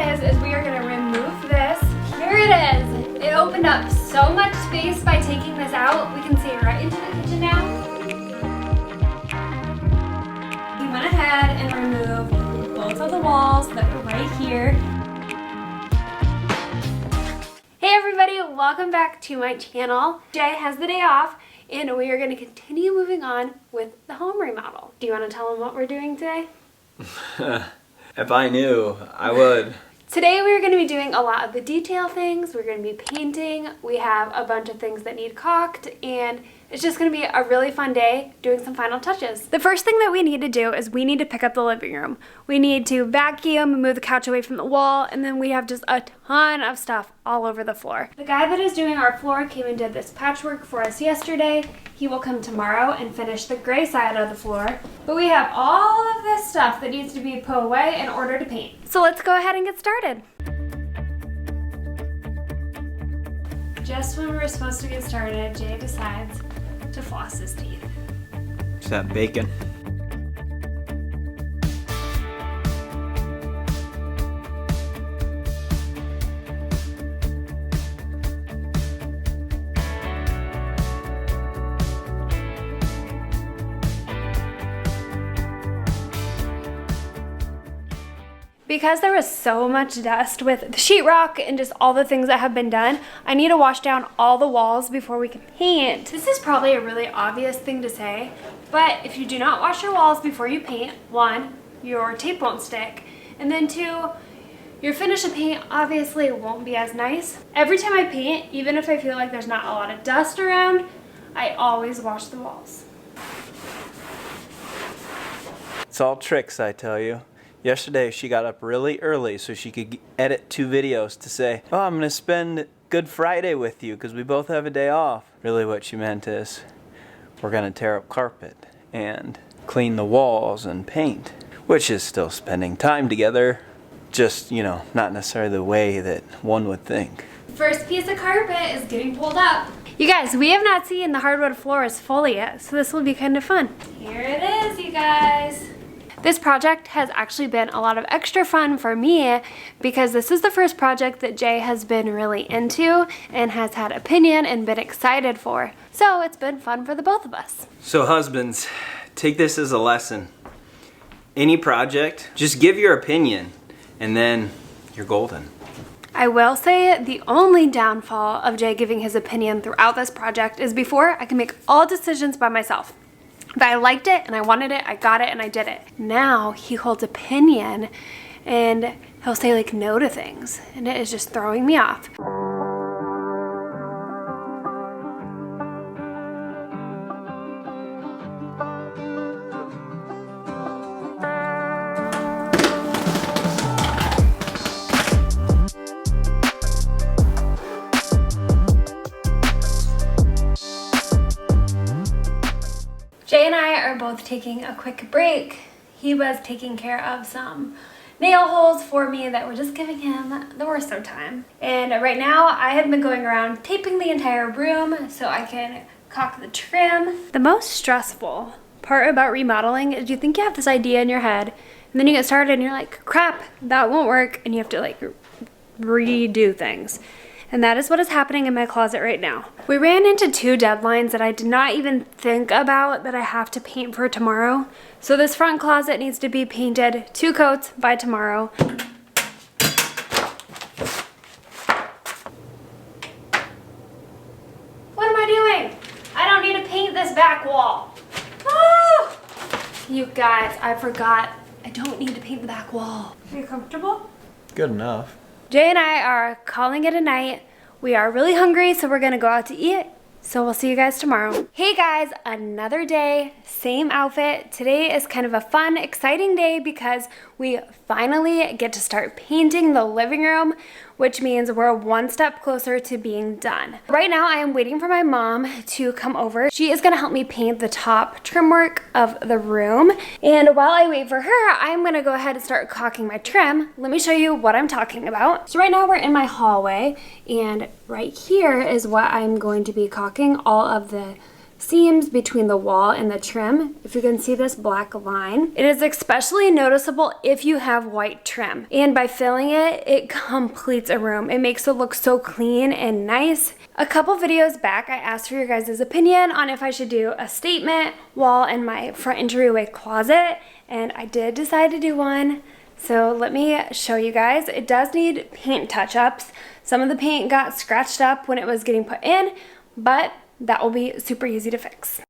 is we are going to remove this. Here it is. It opened up so much space by taking this out. We can see right into the kitchen now. We went ahead and removed both of the walls that were right here. Hey everybody, welcome back to my channel. Jay has the day off and we are going to continue moving on with the home remodel. Do you want to tell them what we're doing today? If I knew, I would. Today we're going to be doing a lot of the detail things. We're going to be painting. We have a bunch of things that need caulked, and it's just going to be a really fun day doing some final touches. The first thing that we need to do is we need to pick up the living room. We need to vacuum and move the couch away from the wall, and then we have just a ton of stuff all over the floor. The guy that is doing our floor came and did this patchwork for us yesterday. He will come tomorrow and finish the gray side of the floor. But we have all of this stuff that needs to be put away in order to paint. So let's go ahead and get started. Just when we're supposed to get started, Jay decides to floss his teeth. Is that bacon? Because there was so much dust with the sheetrock and just all the things that have been done, I need to wash down all the walls before we can paint. This is probably a really obvious thing to say, but if you do not wash your walls before you paint, one, your tape won't stick, and then two, your finish of paint obviously won't be as nice. Every time I paint, even if I feel like there's not a lot of dust around, I always wash the walls. It's all tricks, I tell you. Yesterday she got up really early so she could edit 2 videos to say, oh, I'm going to spend Good Friday with you because we both have a day off. Really what she meant is we're going to tear up carpet and clean the walls and paint, which is still spending time together, just, you know, not necessarily the way that one would think. First piece of carpet is getting pulled up. You guys, we have not seen the hardwood floors fully yet, so this will be kind of fun. Here it is, you guys. This project has actually been a lot of extra fun for me because this is the first project that Jay has been really into and has had opinion and been excited for. So it's been fun for the both of us. So husbands, take this as a lesson. Any project, just give your opinion and then you're golden. I will say the only downfall of Jay giving his opinion throughout this project is before I can make all decisions by myself. If I liked it and I wanted it, I got it and I did it. Now he holds opinion and he'll say like no to things, and it is just throwing me off. Jay and I are both taking a quick break. He was taking care of some nail holes for me that were just giving him the worst of time. And right now I have been going around taping the entire room so I can caulk the trim. The most stressful part about remodeling is you think you have this idea in your head and then you get started and you're like, crap, that won't work, and you have to like redo things. And that is what is happening in my closet right now. We ran into 2 deadlines that I did not even think about that I have to paint for tomorrow. So this front closet needs to be painted 2 coats by tomorrow. What am I doing? I don't need to paint this back wall. Ah! You guys, I forgot. I don't need to paint the back wall. Are you comfortable? Good enough. Jay and I are calling it a night. We are really hungry, so we're gonna go out to eat. So we'll see you guys tomorrow. Hey guys, another day, same outfit. Today is kind of a fun, exciting day because we finally get to start painting the living room, which means we're one step closer to being done. Right now, I am waiting for my mom to come over. She is gonna help me paint the top trim work of the room. And while I wait for her, I'm gonna go ahead and start caulking my trim. Let me show you what I'm talking about. So right now we're in my hallway, and right here is what I'm going to be caulking all of the seams between the wall and the trim. If you can see this black line, it is especially noticeable if you have white trim. And by filling it, it completes a room. It makes it look so clean and nice. A couple videos back, I asked for your guys' opinion on if I should do a statement wall in my front entryway closet, and I did decide to do one. So let me show you guys. It does need paint touch-ups. Some of the paint got scratched up when it was getting put in, but that will be super easy to fix.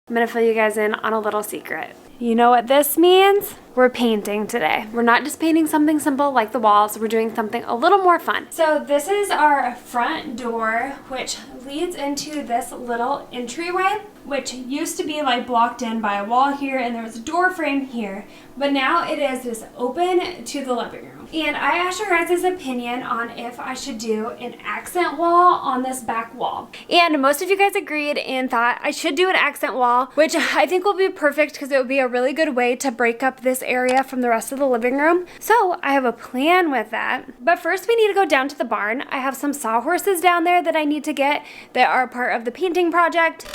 I'm gonna fill you guys in on a little secret. You know what this means? We're painting today. We're not just painting something simple like the walls, we're doing something a little more fun. So this is our front door, which leads into this little entryway, which used to be like blocked in by a wall here, and there was a door frame here, but now it is just open to the living room. And I asked your guys' opinion on if I should do an accent wall on this back wall. And most of you guys agreed and thought I should do an accent wall, which I think will be perfect because it would be a really good way to break up this area from the rest of the living room. So I have a plan with that. But first we need to go down to the barn. I have some sawhorses down there that I need to get that are part of the painting project.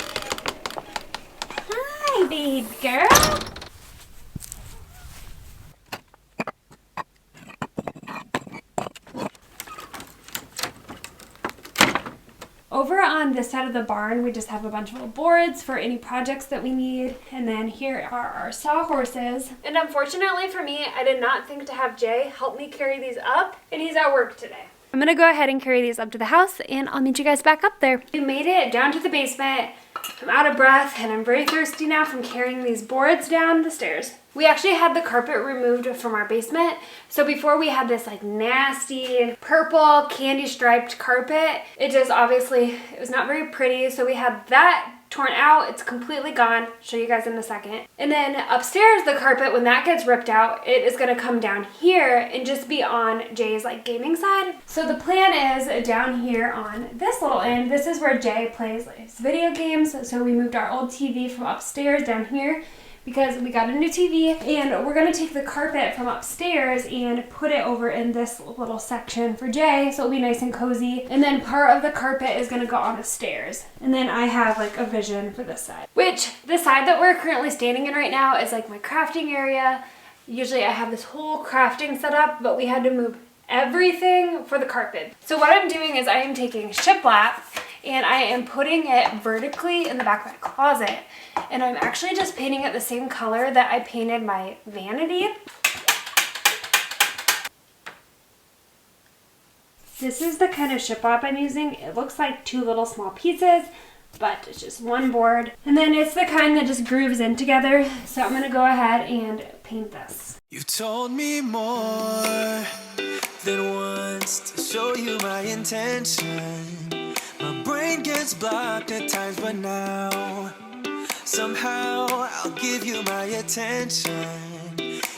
Hi, babe girl. Over on this side of the barn, we just have a bunch of little boards for any projects that we need. And then here are our sawhorses. And unfortunately for me, I did not think to have Jay help me carry these up, and he's at work today. I'm gonna go ahead and carry these up to the house, and I'll meet you guys back up there. We made it down to the basement. I'm out of breath, and I'm very thirsty now from carrying these boards down the stairs. We actually had the carpet removed from our basement. So before we had this like nasty purple candy striped carpet. It just obviously, it was not very pretty. So we had that torn out. It's completely gone. Show you guys in a second. And then upstairs, the carpet, when that gets ripped out, it is gonna come down here and just be on Jay's like gaming side. So the plan is down here on this little end, this is where Jay plays like, his video games. So we moved our old TV from upstairs down here because we got a new TV, and we're gonna take the carpet from upstairs and put it over in this little section for Jay, so it'll be nice and cozy. And then part of the carpet is gonna go on the stairs. And then I have like a vision for this side, which the side that we're currently standing in right now is like my crafting area. Usually I have this whole crafting set up, but we had to move everything for the carpet. So what I'm doing is I am taking shiplap and I am putting it vertically in the back of my closet. And I'm actually just painting it the same color that I painted my vanity. This is the kind of shiplap I'm using. It looks like two little small pieces, but it's just one board. And then it's the kind that just grooves in together. So I'm gonna go ahead and paint this. You've told me more than once to show you my intention. My brain gets blocked at times, but now somehow I'll give you my attention.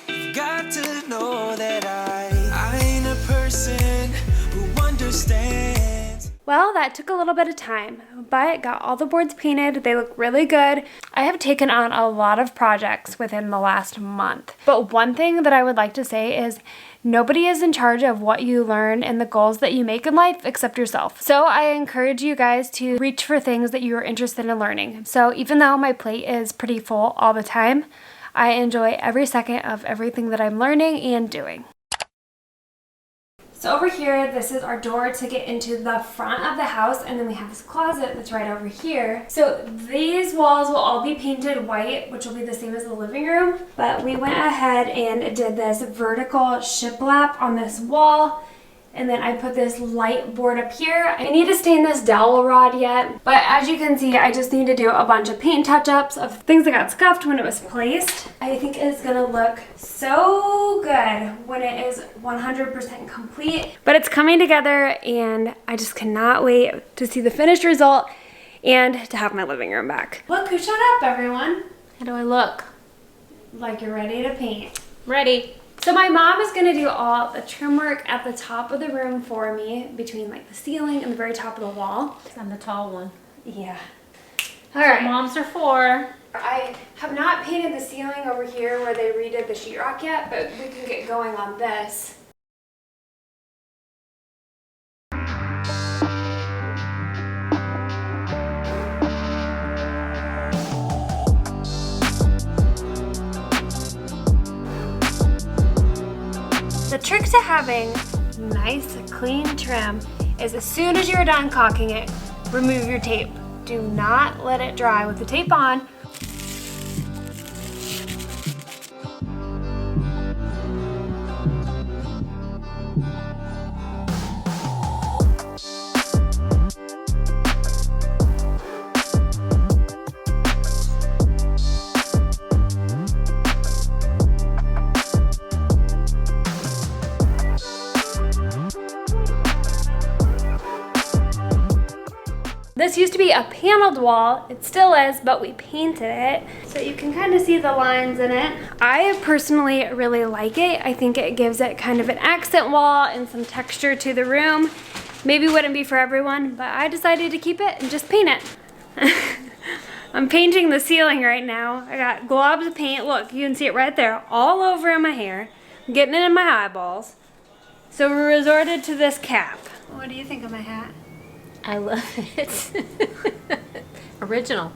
You've got to know that I ain't a person who understands. Well, that took a little bit of time, but got all the boards painted. They look really good. I have taken on a lot of projects within the last month. But one thing that I would like to say is nobody is in charge of what you learn and the goals that you make in life except yourself. So I encourage you guys to reach for things that you are interested in learning. So even though my plate is pretty full all the time, I enjoy every second of everything that I'm learning and doing. So over here, this is our door to get into the front of the house, and then we have this closet that's right over here. So these walls will all be painted white, which will be the same as the living room. But we went ahead and did this vertical shiplap on this wall. And then I put this light board up here. I need to stain this dowel rod yet, but as you can see, I just need to do a bunch of paint touch-ups of things that got scuffed when it was placed. I think it's gonna look so good when it is 100% complete. But it's coming together, and I just cannot wait to see the finished result and to have my living room back. Look who showed up, everyone. How do I look? Like you're ready to paint. Ready. So my mom is gonna do all the trim work at the top of the room for me, between like the ceiling and the very top of the wall. I'm the tall one. Yeah. All right. Moms are for. I have not painted the ceiling over here where they redid the sheetrock yet, but we can get going on this. The trick to having nice, clean trim is as soon as you're done caulking it, remove your tape. Do not let it dry with the tape on. This used to be a paneled wall. It still is, but we painted it. So you can kind of see the lines in it. I personally really like it. I think it gives it kind of an accent wall and some texture to the room. Maybe wouldn't be for everyone, but I decided to keep it and just paint it. I'm painting the ceiling right now. I got globs of paint. Look, you can see it right there, all over in my hair. I'm getting it in my eyeballs. So we resorted to this cap. What do you think of my hat? I love it. Original.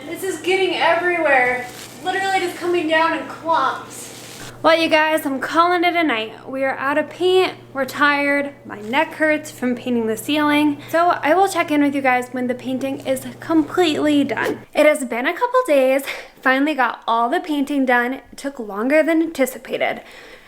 This is getting everywhere. Literally just coming down in clumps. Well, you guys, I'm calling it a night. We are out of paint. We're tired. My neck hurts from painting the ceiling. So I will check in with you guys when the painting is completely done. It has been a couple days. Finally got all the painting done. It took longer than anticipated.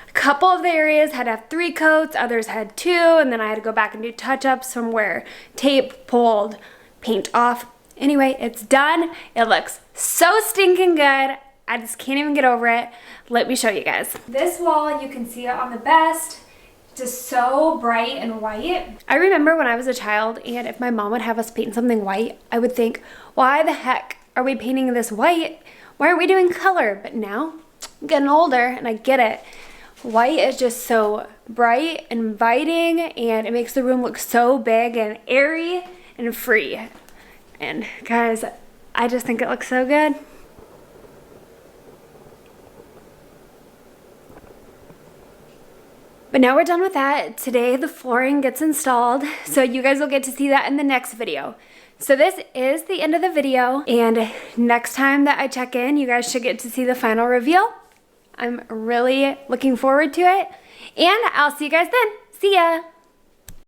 A couple of the areas had to have 3 coats, others had 2, and then I had to go back and do touch-ups from where tape pulled paint off. Anyway, it's done. It looks so stinking good. I just can't even get over it. Let me show you guys. This wall, you can see it on the best. Just so bright and white. I remember when I was a child, and if my mom would have us paint something white, I would think, why the heck are we painting this white? Why aren't we doing color? But now, I'm getting older, and I get it. White is just so bright and inviting, and it makes the room look so big and airy and free. And guys, I just think it looks so good. But now we're done with that. Today the flooring gets installed, so you guys will get to see that in the next video. So this is the end of the video, and next time that I check in, you guys should get to see the final reveal. I'm really looking forward to it, and I'll see you guys then. See ya!